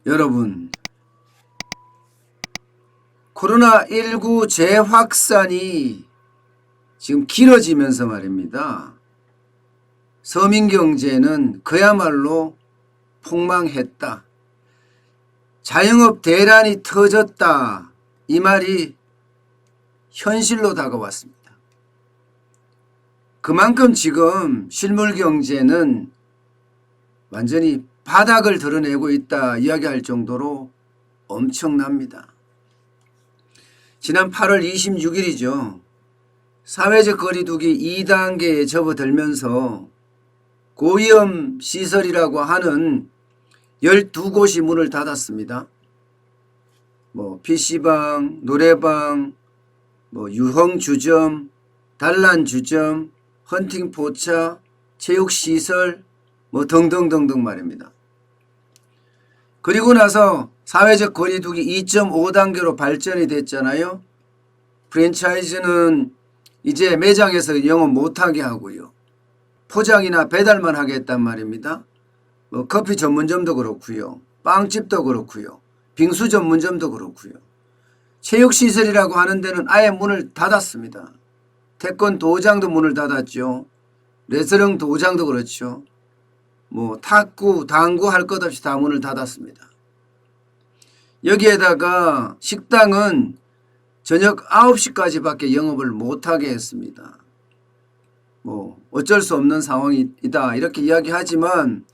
여러분, 코로나19 재확산이 지금 길어지면서 말입니다. 서민경제는 그야말로 폭망했다. 자영업 대란이 터졌다. 이 말이 현실로 다가왔습니다. 그만큼 지금 실물경제는 완전히 바닥을 드러내고 있다 이야기할 정도로 엄청납니다. 지난 8월 26일이죠. 사회적 거리두기 2단계에 접어들면서 고위험 시설이라고 하는 12곳이 문을 닫았습니다. PC방, 노래방, 유흥주점, 단란주점, 헌팅포차, 체육시설 등등등등 말입니다. 그리고 나서 사회적 거리두기 2.5단계로 발전이 됐잖아요. 프랜차이즈는 이제 매장에서 영업 못하게 하고요. 포장이나 배달만 하겠단 말입니다. 커피 전문점도 그렇고요. 빵집도 그렇고요. 빙수 전문점도 그렇고요. 체육시설이라고 하는 데는 아예 문을 닫았습니다. 태권도장도 문을 닫았죠. 레슬링 도장도 그렇죠. 탁구, 당구 할 것 없이 다 문을 닫았습니다. 여기에다가 식당은 저녁 9시까지밖에 영업을 못하게 했습니다. 어쩔 수 없는 상황이다 이렇게 이야기하지만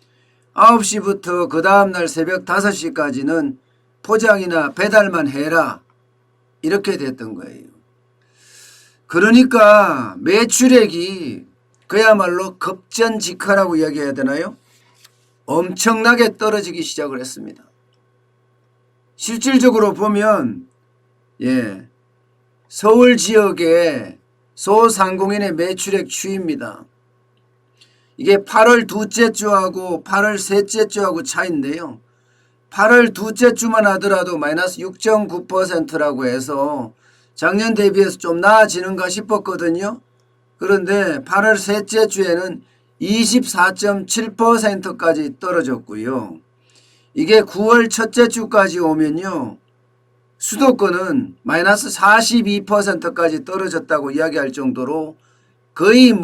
9시부터 그 다음날 새벽 5시까지는 포장이나 배달만 해라 이렇게 됐던 거예요. 그러니까 매출액이 그야말로 급전직하라고 이야기해야 되나요? 엄청나게 떨어지기 시작을 했습니다. 실질적으로 보면 서울 지역의 소상공인의 매출액 추이입니다. 이게 8월 둘째 주하고 8월 셋째 주하고 차이인데요. 8월 둘째 주만 하더라도 마이너스 6.9%라고 해서 작년 대비해서 좀 나아지는가 싶었거든요. 그런데 8월 셋째 주에는 24.7%까지 떨어졌고요. 이게 9월 첫째 주까지 오면요. 수도권은 마이너스 42%까지 떨어졌다고 이야기할 정도로 거의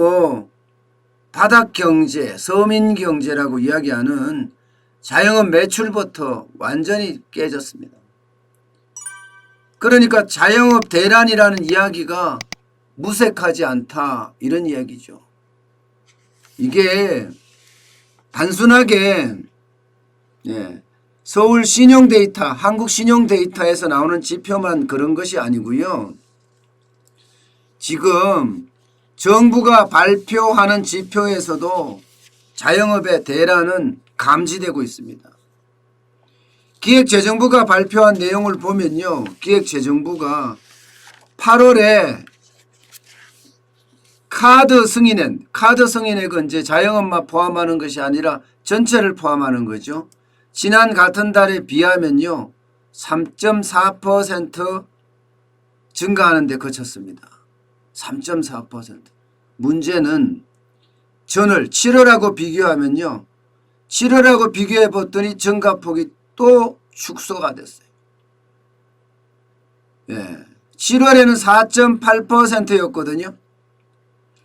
바닥경제, 서민경제라고 이야기하는 자영업 매출부터 완전히 깨졌습니다. 그러니까 자영업 대란이라는 이야기가 무색하지 않다 이런 이야기죠. 이게 단순하게 서울 신용데이터, 한국 신용데이터에서 나오는 지표만 그런 것이 아니고요. 지금 정부가 발표하는 지표에서도 자영업의 대란은 감지되고 있습니다. 기획재정부가 발표한 내용을 보면요. 기획재정부가 8월에 카드 승인액은 이제 자영업만 포함하는 것이 아니라 전체를 포함하는 거죠. 지난 같은 달에 비하면요. 3.4% 증가하는 데 그쳤습니다. 3.4%. 문제는 전월 7월하고 비교하면요. 7월하고 비교해 봤더니 증가폭이 또 축소가 됐어요. 7월에는 4.8%였거든요.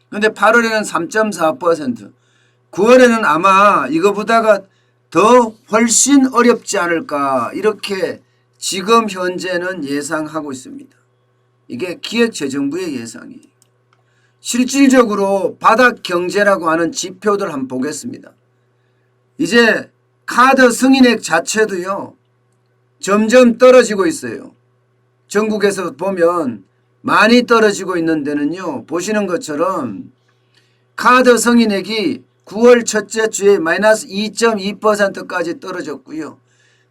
그런데 8월에는 3.4%. 9월에는 아마 이거보다가 더 훨씬 어렵지 않을까 이렇게 지금 현재는 예상하고 있습니다. 이게 기획재정부의 예상이에요. 실질적으로 바닥경제라고 하는 지표들 한번 보겠습니다. 이제 카드 승인액 자체도요. 점점 떨어지고 있어요. 전국에서 보면 많이 떨어지고 있는 데는요. 보시는 것처럼 카드 승인액이 9월 첫째 주에 마이너스 2.2%까지 떨어졌고요.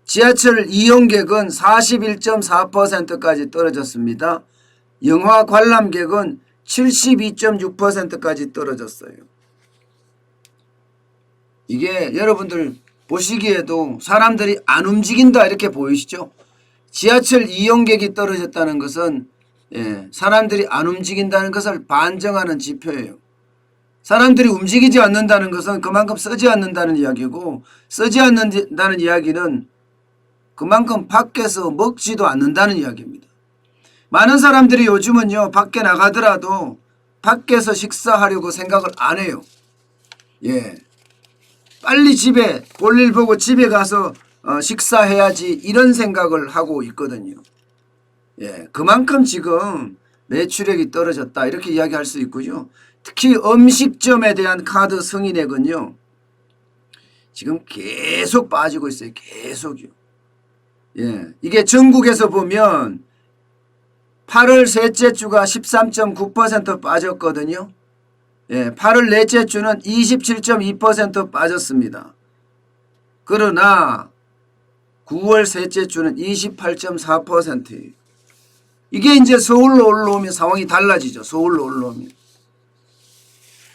지하철 이용객은 41.4%까지 떨어졌습니다. 영화 관람객은 72.6%까지 떨어졌어요. 이게 여러분들 보시기에도 사람들이 안 움직인다 이렇게 보이시죠? 지하철 이용객이 떨어졌다는 것은 사람들이 안 움직인다는 것을 반증하는 지표예요. 사람들이 움직이지 않는다는 것은 그만큼 쓰지 않는다는 이야기고, 쓰지 않는다는 이야기는 그만큼 밖에서 먹지도 않는다는 이야기입니다. 많은 사람들이 요즘은요 밖에 나가더라도 밖에서 식사하려고 생각을 안 해요. 예, 빨리 집에 볼일 보고 집에 가서 식사해야지 이런 생각을 하고 있거든요. 예, 그만큼 지금 매출액이 떨어졌다 이렇게 이야기할 수 있고요. 특히 음식점에 대한 카드 승인액은요 지금 계속 빠지고 있어요. 계속요. 예, 이게 전국에서 보면 8월 셋째 주가 13.9% 빠졌거든요. 예, 8월 넷째 주는 27.2% 빠졌습니다. 그러나 9월 셋째 주는 28.4%예요. 이게 이제 서울로 올라오면 상황이 달라지죠. 서울로 올라오면.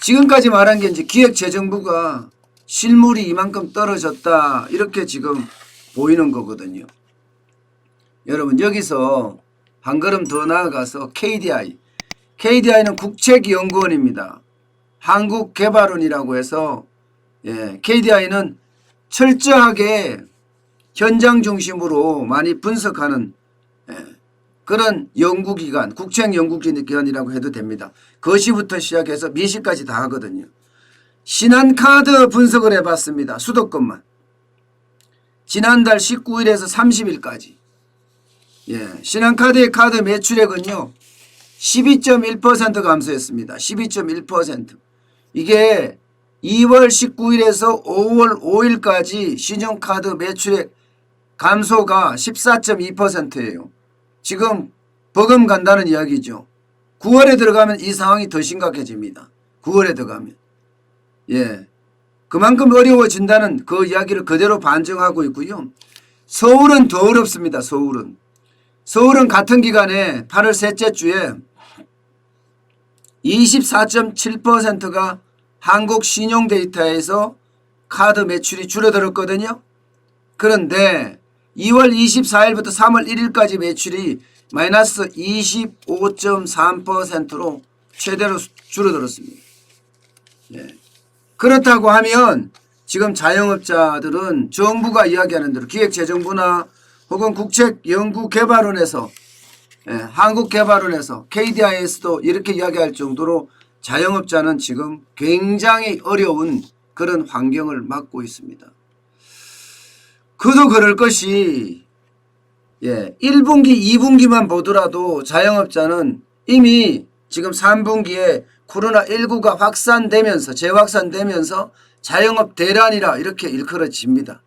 지금까지 말한 게 이제 기획재정부가 실물이 이만큼 떨어졌다 이렇게 지금 보이는 거거든요. 여러분 여기서 한 걸음 더 나아가서 KDI는 국책연구원입니다. 한국개발원이라고 해서 KDI는 철저하게 현장 중심으로 많이 분석하는 그런 연구기관, 국책연구기관이라고 해도 됩니다. 거시부터 시작해서 미시까지 다 하거든요. 신한카드 분석을 해봤습니다. 수도권만. 지난달 19일에서 30일까지. 신한카드의 카드 매출액은요. 12.1% 감소했습니다. 12.1%. 이게 2월 19일에서 5월 5일까지 신용카드 매출액 감소가 14.2%예요. 지금 버금간다는 이야기죠. 9월에 들어가면 이 상황이 더 심각해집니다. 9월에 들어가면. 그만큼 어려워진다는 그 이야기를 그대로 반증하고 있고요. 서울은 더 어렵습니다. 서울은 같은 기간에 8월 셋째 주에 24.7%가 한국 신용데이터에서 카드 매출이 줄어들었거든요. 그런데 2월 24일부터 3월 1일까지 매출이 마이너스 25.3%로 최대로 줄어들었습니다. 그렇다고 하면 지금 자영업자들은 정부가 이야기하는 대로 기획재정부나 혹은 국책연구개발원에서 한국개발원에서 KDI에서도 이렇게 이야기할 정도로 자영업자는 지금 굉장히 어려운 그런 환경을 맞고 있습니다. 그도 그럴 것이 1분기 2분기만 보더라도 자영업자는 이미 지금 3분기에 코로나19가 확산되면서 재확산되면서 자영업 대란이라 이렇게 일컬어집니다.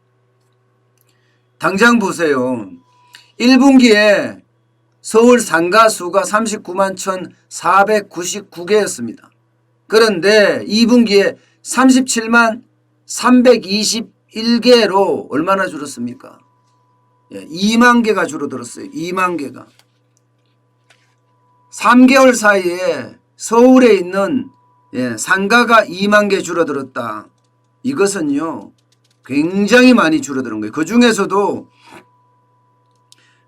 당장 보세요. 1분기에 서울 상가수가 39만 1,499개였습니다. 그런데 2분기에 37만 321개로 얼마나 줄었습니까? 2만 개가 줄어들었어요. 2만 개가. 3개월 사이에 서울에 있는 상가가 2만 개 줄어들었다. 이것은요 굉장히 많이 줄어드는 거예요. 그중에서도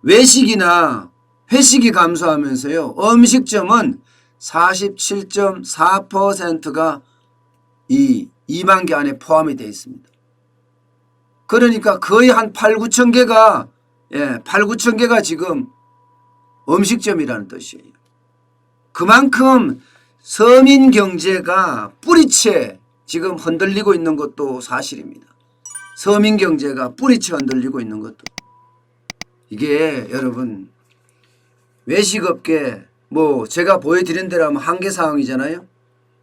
외식이나 회식이 감소하면서요 음식점은 47.4%가 이 2만 개 안에 포함이 되어 있습니다. 그러니까 거의 한 8, 9천 개가 8, 9천 개가 지금 음식점이라는 뜻이에요. 그만큼 서민 경제가 뿌리채 지금 흔들리고 있는 것도 사실입니다. 서민 경제가 뿌리채 흔들리고 있는 것도. 이게 여러분 외식업계 제가 보여드린 대로 하면 한계사항이잖아요.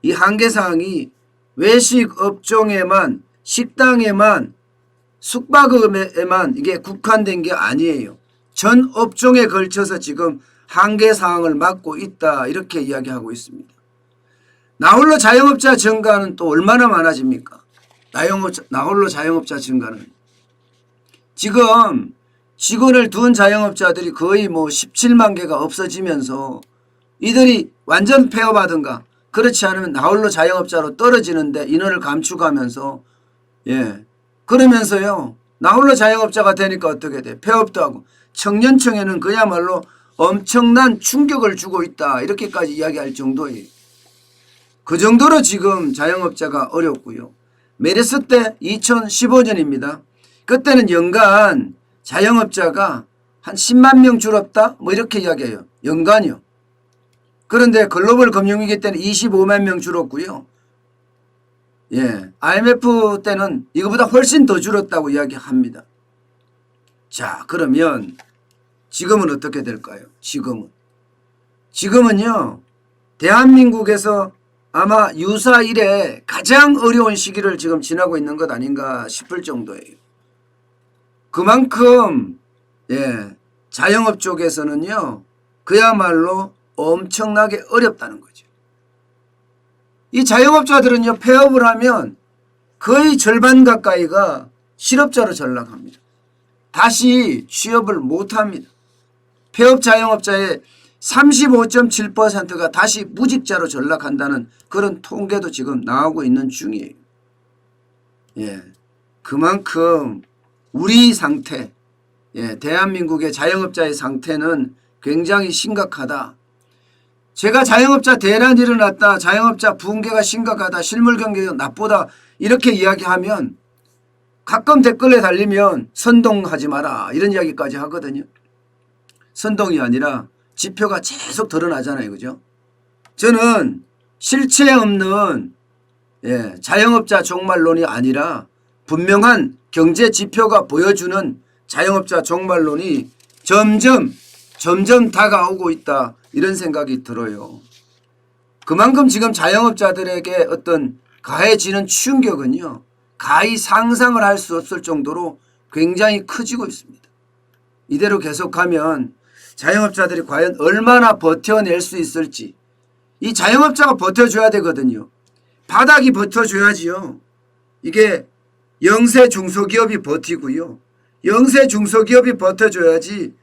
이 한계사항이 외식업종에만 식당에만 숙박업에만 이게 국한된 게 아니에요. 전 업종에 걸쳐서 지금 한계사항을 맞고 있다 이렇게 이야기하고 있습니다. 나홀로 자영업자 증가는 또 얼마나 많아집니까? 나홀로 자영업자 증가는 지금 직원을 둔 자영업자들이 거의 17만 개가 없어지면서 이들이 완전 폐업하든가 그렇지 않으면 나홀로 자영업자로 떨어지는데 인원을 감축하면서 그러면서요 나홀로 자영업자가 되니까 어떻게 돼? 폐업도 하고 청년층에는 그야말로 엄청난 충격을 주고 있다 이렇게까지 이야기할 정도예요. 그 정도로 지금 자영업자가 어렵고요. 메르스 때 2015년입니다. 그때는 연간 자영업자가 한 10만 명 줄었다? 뭐 이렇게 이야기해요. 연간이요. 그런데 글로벌 금융위기 때는 25만 명 줄었고요. 예, IMF 때는 이거보다 훨씬 더 줄었다고 이야기합니다. 자, 그러면 지금은 어떻게 될까요? 지금은요, 대한민국에서 아마 유사 이래 가장 어려운 시기를 지금 지나고 있는 것 아닌가 싶을 정도예요. 그만큼 예, 자영업 쪽에서는요, 그야말로 엄청나게 어렵다는 거죠. 이 자영업자들은요, 폐업을 하면 거의 절반 가까이가 실업자로 전락합니다. 다시 취업을 못합니다. 폐업 자영업자의 35.7%가 다시 무직자로 전락한다는 그런 통계도 지금 나오고 있는 중이에요. 예, 그만큼 우리 상태, 예, 대한민국의 자영업자의 상태는 굉장히 심각하다. 제가 자영업자 대란이 일어났다, 자영업자 붕괴가 심각하다, 실물 경기가 나쁘다 이렇게 이야기하면 가끔 댓글에 달리면 선동하지 마라 이런 이야기까지 하거든요. 선동이 아니라 지표가 계속 드러나잖아요. 그죠? 저는 실체 없는 예, 자영업자 종말론이 아니라 분명한 경제 지표가 보여주는 자영업자 종말론이 점점 다가오고 있다 이런 생각이 들어요. 그만큼 지금 자영업자들에게 어떤 가해지는 충격은요, 가히 상상을 할 수 없을 정도로 굉장히 커지고 있습니다. 이대로 계속하면 자영업자들이 과연 얼마나 버텨낼 수 있을지, 이 자영업자가 버텨줘야 되거든요. 바닥이 버텨줘야지요. 이게 영세 중소기업이 버티고요. 영세 중소기업이 버텨줘야지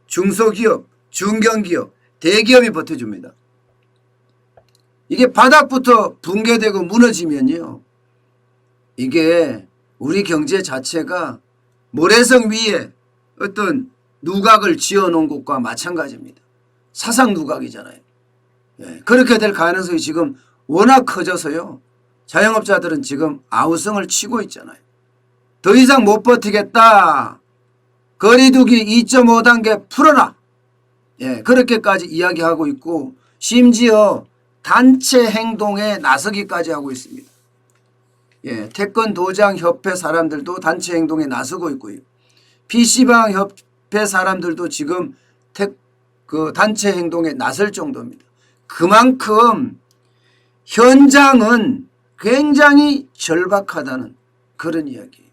중소기업, 중견기업, 대기업이 버텨줍니다. 이게 바닥부터 붕괴되고 무너지면요, 이게 우리 경제 자체가 모래성 위에 어떤 누각을 지어놓은 것과 마찬가지입니다. 사상 누각이잖아요. 예, 그렇게 될 가능성이 지금 워낙 커져서요, 자영업자들은 지금 아우성을 치고 있잖아요. 더 이상 못 버티겠다. 거리두기 2.5단계 풀어라. 예, 그렇게까지 이야기하고 있고, 심지어 단체 행동에 나서기까지 하고 있습니다. 예, 태권도장협회 사람들도 단체 행동에 나서고 있고요. PC방협회 사람들도 지금 단체 행동에 나설 정도입니다. 그만큼 현장은 굉장히 절박하다는 그런 이야기예요.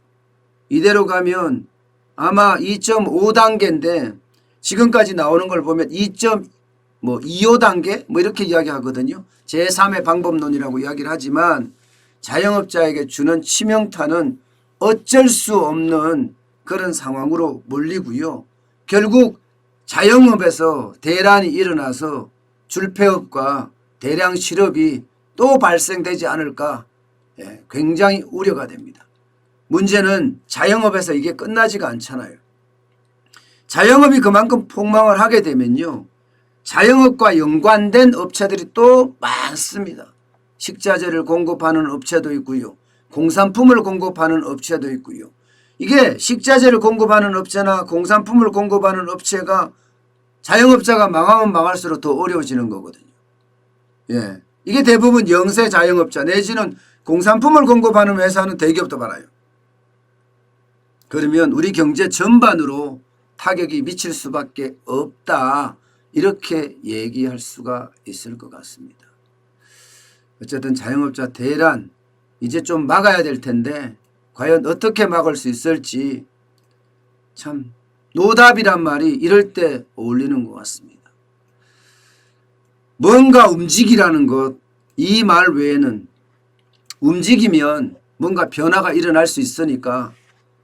이대로 가면 아마 2.5단계인데 지금까지 나오는 걸 보면 2.25단계 뭐 이렇게 이야기하거든요. 제3의 방법론이라고 이야기를 하지만 자영업자에게 주는 치명타는 어쩔 수 없는 그런 상황으로 몰리고요. 결국 자영업에서 대란이 일어나서 줄폐업과 대량 실업이 또 발생되지 않을까, 예, 굉장히 우려가 됩니다. 문제는 자영업에서 이게 끝나지가 않잖아요. 자영업이 그만큼 폭망을 하게 되면요, 자영업과 연관된 업체들이 또 많습니다. 식자재를 공급하는 업체도 있고요. 공산품을 공급하는 업체도 있고요. 이게 식자재를 공급하는 업체나 공산품을 공급하는 업체가 자영업자가 망하면 망할수록 더 어려워지는 거거든요. 예, 이게 대부분 영세 자영업자 내지는 공산품을 공급하는 회사는 대기업도 많아요. 그러면 우리 경제 전반으로 타격이 미칠 수밖에 없다, 이렇게 얘기할 수가 있을 것 같습니다. 어쨌든 자영업자 대란 이제 좀 막아야 될 텐데 과연 어떻게 막을 수 있을지 참 노답이란 말이 이럴 때 어울리는 것 같습니다. 뭔가 움직이라는 것, 이 말 외에는 움직이면 뭔가 변화가 일어날 수 있으니까,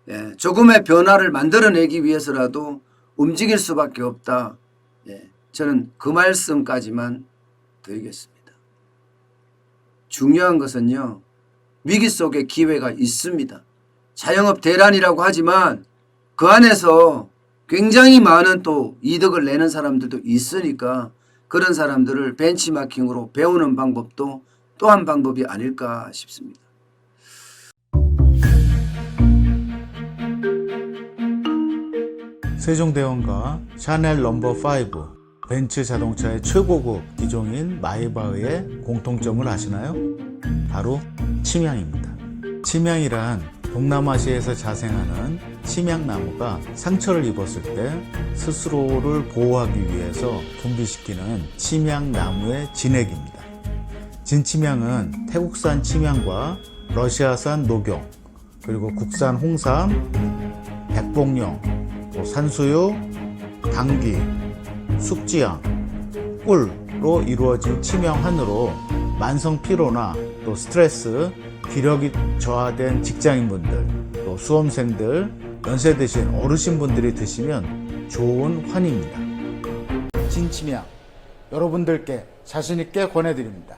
예, 조금의 변화를 만들어내기 위해서라도 움직일 수밖에 없다. 예, 저는 그 말씀까지만 드리겠습니다. 중요한 것은요, 위기 속에 기회가 있습니다. 자영업 대란이라고 하지만 그 안에서 굉장히 많은 또 이득을 내는 사람들도 있으니까 그런 사람들을 벤치마킹으로 배우는 방법도 또 한 방법이 아닐까 싶습니다. 세종대왕과 샤넬 넘버 5, 벤츠 자동차의 최고급 기종인 마이바흐의 공통점을 아시나요? 바로 침향입니다. 침향이란 동남아시아에서 자생하는 침향나무가 상처를 입었을 때 스스로를 보호하기 위해서 분비시키는 침향나무의 진액입니다. 진침향은 태국산 침향과 러시아산 녹용, 그리고 국산 홍삼, 백봉령, 산수유, 당귀, 숙지향, 꿀로 이루어진 침향환으로 만성 피로나 또 스트레스, 기력이 저하된 직장인분들, 또 수험생들, 연세 드신 어르신분들이 드시면 좋은 환입니다. 진침향 여러분들께 자신있게 권해드립니다.